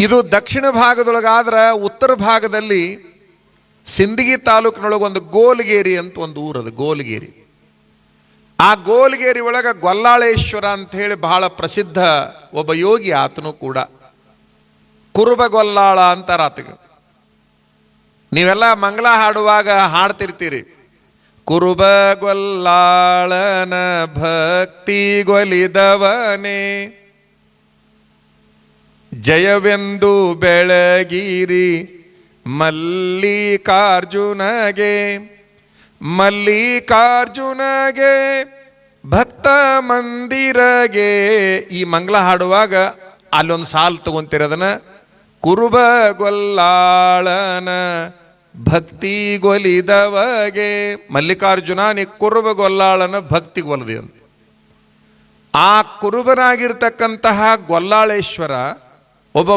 ಇದು ದಕ್ಷಿಣ ಭಾಗದೊಳಗಾದ್ರೆ ಉತ್ತರ ಭಾಗದಲ್ಲಿ ಸಿಂದಗಿ ತಾಲೂಕಿನೊಳಗೆ ಒಂದು ಗೋಲ್ಗೇರಿ ಅಂತ ಒಂದು ಊರದು, ಗೋಲ್ಗೇರಿ. ಆ ಗೋಲ್ಗೇರಿ ಒಳಗೆ ಗೊಲ್ಲಾಳೇಶ್ವರ ಅಂತ ಹೇಳಿ ಬಹಳ ಪ್ರಸಿದ್ಧ ಒಬ್ಬ ಯೋಗಿ, ಆತನು ಕೂಡ ಕುರುಬಗೊಲ್ಲಾಳ ಅಂತಾರ ಆತಗೆ. ನೀವೆಲ್ಲ ಮಂಗಲ ಹಾಡುವಾಗ ಹಾಡ್ತಿರ್ತೀರಿ, ಕುರುಬಗೊಲ್ಲಾಳನ ಭಕ್ತಿಗೊಲಿದವನೇ ಜಯವೆಂದು ಬೆಳಗಿರಿ ಮಲ್ಲಿಕಾರ್ಜುನಗೆ, ಮಲ್ಲಿಕಾರ್ಜುನಗೆ ಭಕ್ತ ಮಂದಿರಗೆ. ಈ ಮಂಗಲ ಹಾಡುವಾಗ ಅಲ್ಲೊಂದು ಸಾಲು ತಗೊಂತಿರೋದನ್ನ, ಕುರುಬಗೊಲ್ಲಾಳನ ಭಕ್ತಿಗೊಲಿದವಗೆ. ಮಲ್ಲಿಕಾರ್ಜುನ ನೀ ಕುರುಬಗೊಲ್ಲಾಳನ ಭಕ್ತಿಗೊಲದೆ ಅಂತ. ಆ ಕುರುಬನಾಗಿರ್ತಕ್ಕಂತಹ ಗೊಲ್ಲಾಳೇಶ್ವರ ಒಬ್ಬ